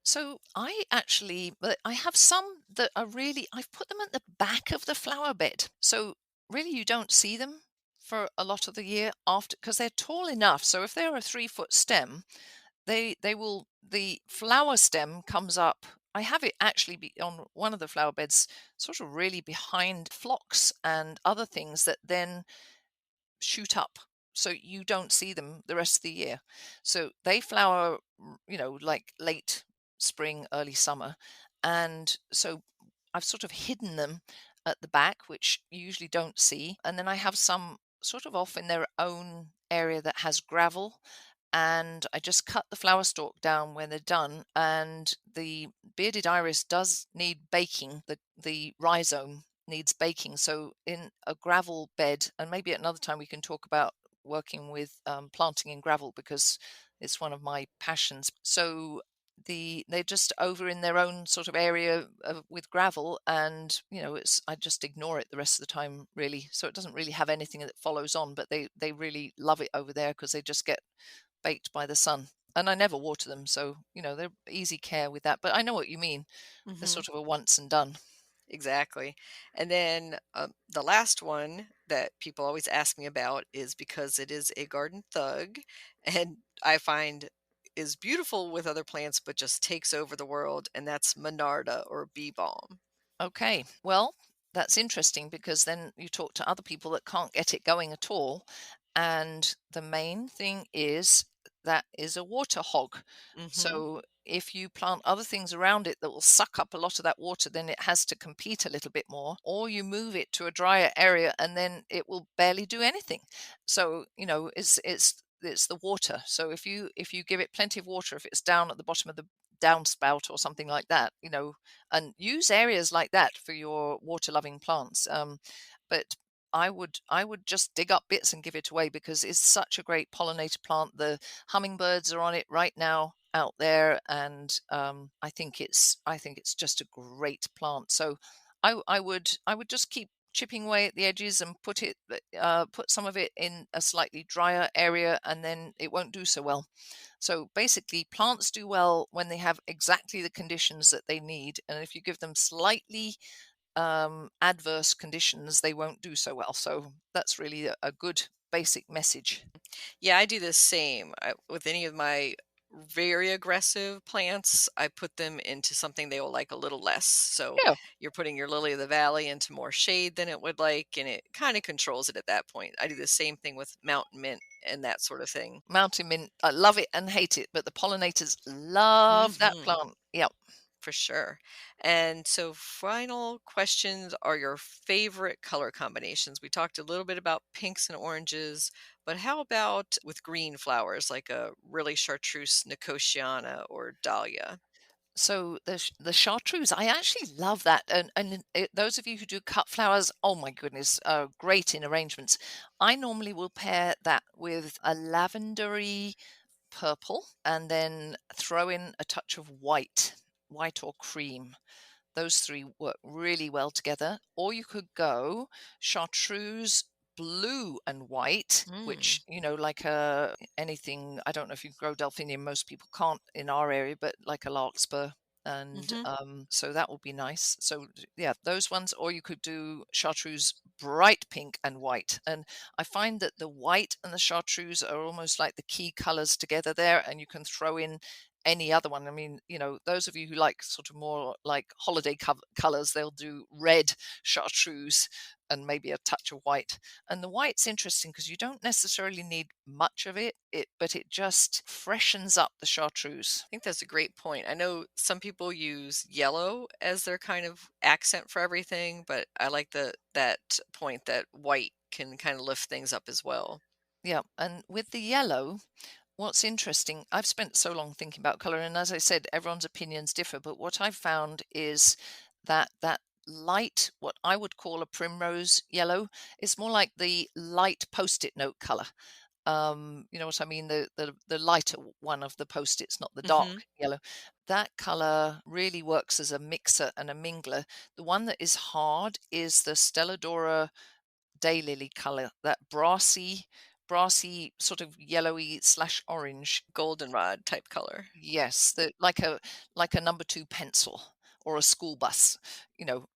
So but I have some that are really, I've put them at the back of the flower bed. So really you don't see them for a lot of the year after, because they're tall enough. So if they're a 3 foot stem, the flower stem comes up. I have it actually be on one of the flower beds, sort of really behind phlox and other things that then shoot up, so you don't see them the rest of the year. So they flower, like late spring, early summer. And so I've sort of hidden them at the back, which you usually don't see. And then I have some sort of off in their own area that has gravel. And I just cut the flower stalk down when they're done. And the bearded iris does need baking. The rhizome needs baking. So in a gravel bed, and maybe at another time we can talk about working with planting in gravel, because it's one of my passions. So they're just over in their own sort of area with gravel, and it's, I just ignore it the rest of the time really, so it doesn't really have anything that follows on, but they really love it over there because they just get baked by the sun. And I never water them, so they're easy care with that. But I know what you mean. They're Hmm. sort of a once and done. Exactly. And then the last one that people always ask me about is because it is a garden thug, and I find is beautiful with other plants, but just takes over the world, and that's Monarda or bee balm. Okay, well, that's interesting, because then you talk to other people that can't get it going at all. And the main thing is that is a water hog. Hmm. So if you plant other things around it that will suck up a lot of that water, then it has to compete a little bit more, or you move it to a drier area and then it will barely do anything. So, it's the water. So if you give it plenty of water, if it's down at the bottom of the downspout or something like that, and use areas like that for your water loving plants. But I would just dig up bits and give it away, because it's such a great pollinator plant. The hummingbirds are on it right now out there, and I think it's just a great plant. So I would just keep chipping away at the edges and put some of it in a slightly drier area, and then it won't do so well. So basically, plants do well when they have exactly the conditions that they need. And if you give them slightly adverse conditions, they won't do so well. So that's really a good basic message. Yeah, I do the same. With any of my very aggressive plants, I put them into something they will like a little less. So Yeah, you're putting your lily of the valley into more shade than it would like, and it kind of controls it at that point. I do the same thing with mountain mint and that sort of thing. mountain mint, I love it and hate it, but the pollinators love that Hmm. plant. Yep. For sure. And so, final questions are your favorite color combinations. We talked a little bit about pinks and oranges, but how about with green flowers like a really chartreuse nicotiana or dahlia? So the chartreuse, I actually love that, those of you who do cut flowers, oh my goodness, great in arrangements. I normally will pair that with a lavendery purple, and then throw in a touch of white or cream. Those 3 work really well together. Or you could go chartreuse, blue and white, which, Mm. like anything, I don't know if you grow delphinium, most people can't in our area, but like a larkspur. And Hmm. so that would be nice. So yeah, those ones. Or you could do chartreuse bright pink and white. And I find that the white and the chartreuse are almost like the key colors together there, and you can throw in any other one. I mean, those of you who like sort of more like holiday colors, they'll do red chartreuse and maybe a touch of white. And the white's interesting because you don't necessarily need much of but it just freshens up the chartreuse. I think that's a great point. I know some people use yellow as their kind of accent for everything, but I like that point that white can kind of lift things up as well. Yeah. And with the yellow, what's interesting, I've spent so long thinking about color, and as I said, everyone's opinions differ. But what I've found is that light, what I would call a primrose yellow, is more like the light post-it note color. You know what I mean? The lighter one of the post-its, not the dark Hmm. yellow. That color really works as a mixer and a mingler. The one that is hard is the Stelladora daylily color, that brassy sort of yellowy slash orange. Goldenrod type color. Yes, like a number 2 pencil or a school bus.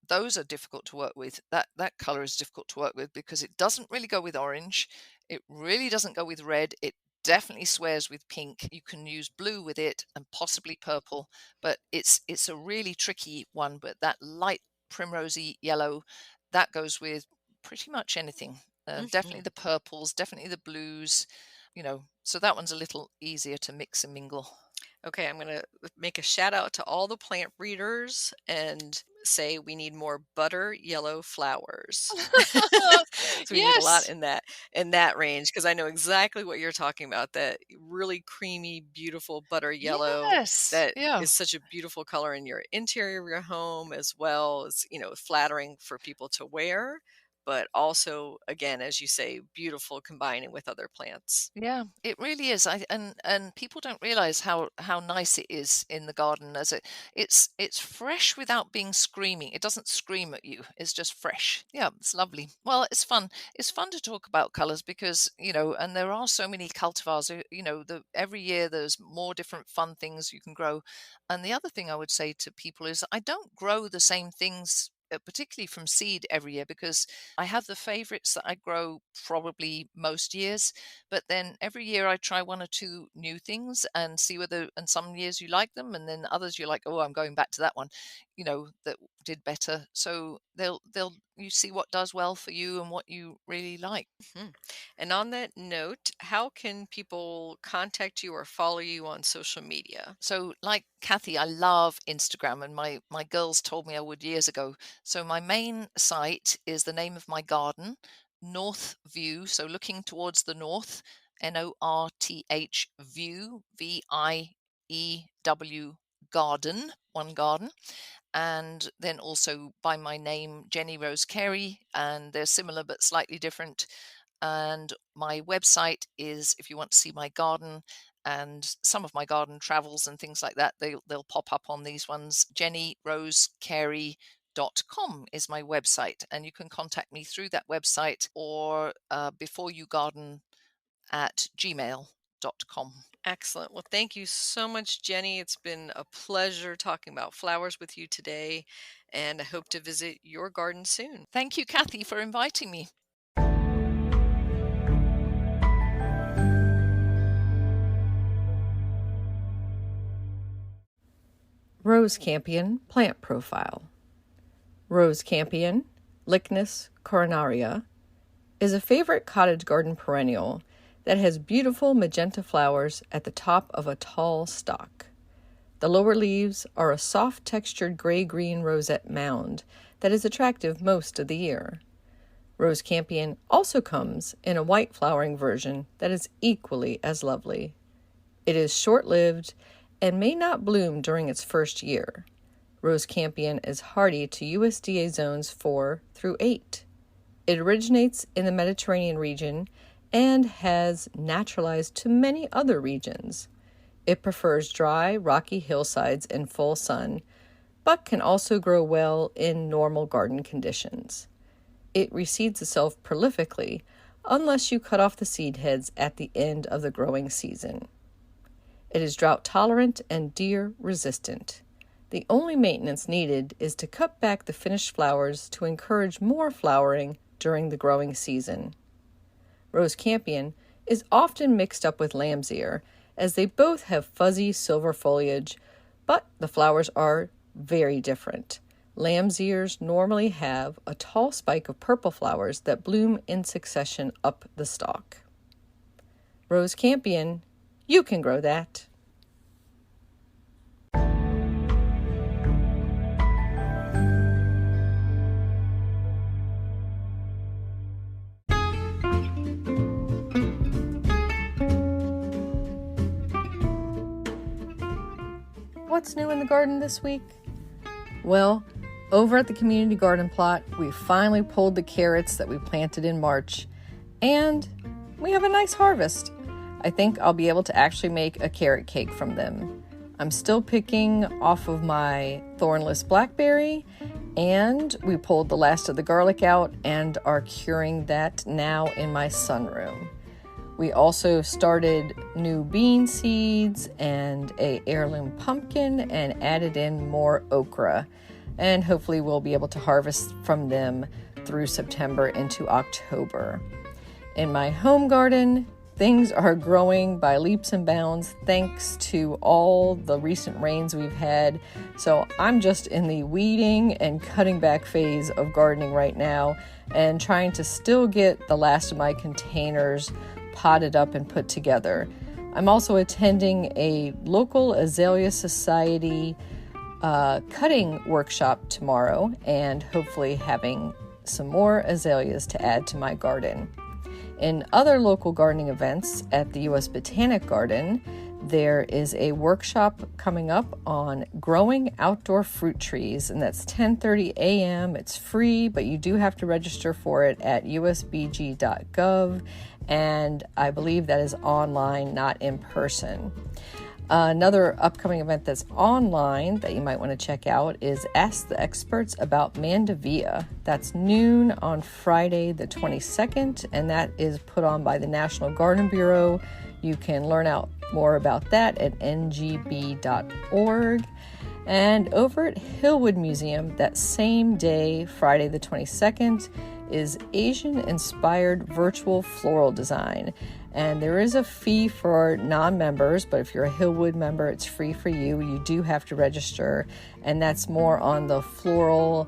Those are difficult to work with. That color is difficult to work with because it doesn't really go with orange. It really doesn't go with red. It definitely swears with pink. You can use blue with it and possibly purple, but it's a really tricky one. But that light primrosy yellow, that goes with pretty much anything. Definitely Hmm. the purples, definitely the blues, so that one's a little easier to mix and mingle. Okay, I'm going to make a shout out to all the plant breeders and say we need more butter yellow flowers. So we need a lot Yes, in that range because I know exactly what you're talking about. That really creamy, beautiful butter yellow yes, that yeah, is such a beautiful color in your interior of your home as well as, flattering for people to wear, but also again, as you say, beautiful combining with other plants. yeah, it really is. And people don't realize how nice it is in the garden, as it's fresh without being screaming. It doesn't scream at you. It's just fresh. Yeah, it's lovely. Well, it's fun. It's fun to talk about colors because, and there are so many cultivars. Every year there's more different fun things you can grow. And the other thing I would say to people is I don't grow the same things, particularly from seed, every year, because I have the favorites that I grow probably most years, but then every year I try 1 or 2 new things and see whether, and some years you like them, and then others you're like, "Oh, I'm going back to that one," that did better. So you see what does well for you and what you really like. Mhm. And on that note, how can people contact you or follow you on social media? So, like Kathy, I love Instagram, and my girls told me I would years ago. So, my main site is the name of my garden, North View. So, looking towards the north, North View, View, garden, one garden. And then also by my name, Jenny Rose Carey, and they're similar but slightly different. And my website is, if you want to see my garden and some of my garden travels and things like that, they'll pop up on these ones. JennyRoseCarey.com is my website, and you can contact me through that website, or before you garden at gmail.com. Excellent. Well, thank you so much, Jenny. It's been a pleasure talking about flowers with you today. and I hope to visit your garden soon. Thank you, Kathy, for inviting me. Rose Campion Plant Profile. Rose Campion, Lychnis coronaria, is a favorite cottage garden perennial that has beautiful magenta flowers at the top of a tall stalk. The lower leaves are a soft textured gray-green rosette mound that is attractive most of the year. Rose Campion also comes in a white flowering version that is equally as lovely. It is short-lived and may not bloom during its first year. Rose Campion is hardy to USDA zones 4 through 8. It originates in the Mediterranean region and has naturalized to many other regions. It prefers dry, rocky hillsides in full sun, but can also grow well in normal garden conditions. It reseeds itself prolifically unless you cut off the seed heads at the end of the growing season. It is drought tolerant and deer resistant. The only maintenance needed is to cut back the finished flowers to encourage more flowering during the growing season. Rose Campion is often mixed up with lamb's ear, as they both have fuzzy silver foliage, but the flowers are very different. Lamb's ears normally have a tall spike of purple flowers that bloom in succession up the stalk. Rose Campion, you can grow that. What's new in the garden this week? Well, over at the community garden plot, we finally pulled the carrots that we planted in March, and we have a nice harvest. I think I'll be able to actually make a carrot cake from them. I'm still picking off of my thornless blackberry, and we pulled the last of the garlic out and are curing that now in my sunroom. We also started new bean seeds and a heirloom pumpkin and added in more okra. And hopefully we'll be able to harvest from them through September into October. In my home garden, things are growing by leaps and bounds thanks to all the recent rains we've had. So I'm just in the weeding and cutting back phase of gardening right now and trying to still get the last of my containers potted up and put together. I'm also attending a local Azalea Society cutting workshop tomorrow and hopefully having some more azaleas to add to my garden. In other local gardening events at the U.S. Botanic Garden, there is a workshop coming up on growing outdoor fruit trees, and that's 10:30 a.m. It's free, but you do have to register for it at usbg.gov, and I believe that is online, not in person. Another upcoming event that's online that you might want to check out is Ask the Experts About Mandevilla. That's noon on Friday the 22nd, and that is put on by the National Garden Bureau. You can learn out more about that at ngb.org. And over at Hillwood Museum, that same day, Friday the 22nd, is Asian Inspired Virtual Floral Design. And there is a fee for non-members, but if you're a Hillwood member, it's free for you. You do have to register, and that's more on the floral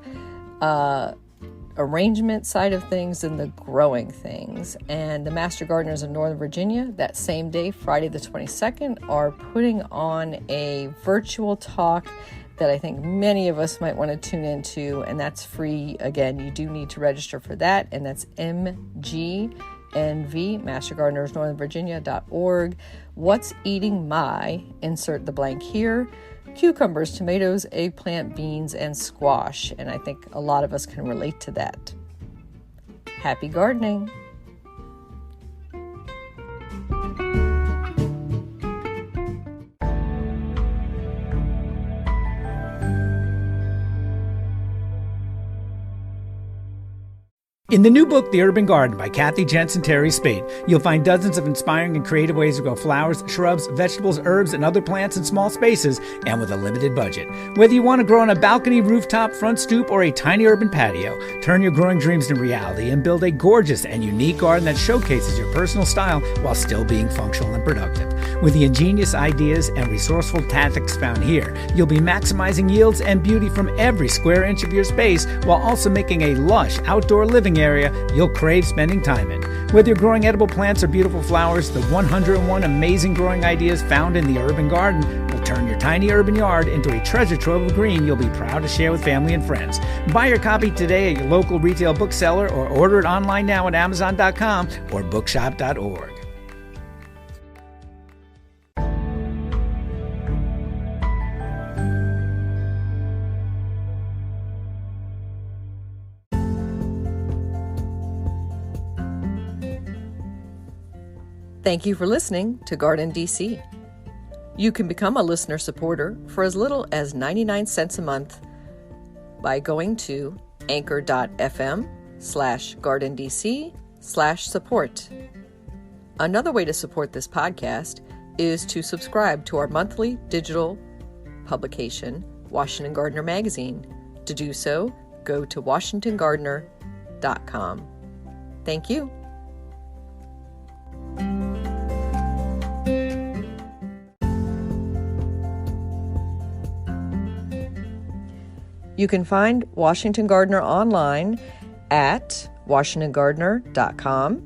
arrangement side of things than the growing things. And the Master Gardeners of Northern Virginia, that same day, Friday the 22nd, are putting on a virtual talk that I think many of us might want to tune into, and that's free. Again, you do need to register for that, and that's MGNV, mastergardenersnorthernvirginia.org. What's eating my, insert the blank here, cucumbers, tomatoes, eggplant, beans, and squash. And I think a lot of us can relate to that. Happy gardening! In the new book, The Urban Garden by Kathy Jensen Terry Spade, you'll find dozens of inspiring and creative ways to grow flowers, shrubs, vegetables, herbs, and other plants in small spaces and with a limited budget. Whether you want to grow on a balcony, rooftop, front stoop, or a tiny urban patio, turn your growing dreams into reality and build a gorgeous and unique garden that showcases your personal style while still being functional and productive. With the ingenious ideas and resourceful tactics found here, you'll be maximizing yields and beauty from every square inch of your space while also making a lush outdoor living area you'll crave spending time in. Whether you're growing edible plants or beautiful flowers, the 101 amazing growing ideas found in the Urban Garden will turn your tiny urban yard into a treasure trove of green you'll be proud to share with family and friends. Buy your copy today at your local retail bookseller or order it online now at Amazon.com or bookshop.org. Thank you for listening to GardenDC. You can become a listener supporter for as little as 99 cents a month by going to anchor.fm/GardenDC/support. Another way to support this podcast is to subscribe to our monthly digital publication, Washington Gardener Magazine. To do so, go to washingtongardener.com. Thank you. You can find Washington Gardener online at washingtongardener.com,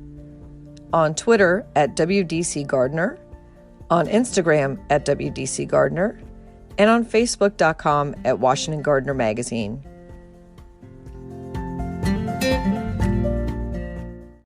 on Twitter at WDC Gardener, on Instagram at WDC Gardener, and on Facebook.com at Washington Gardener Magazine.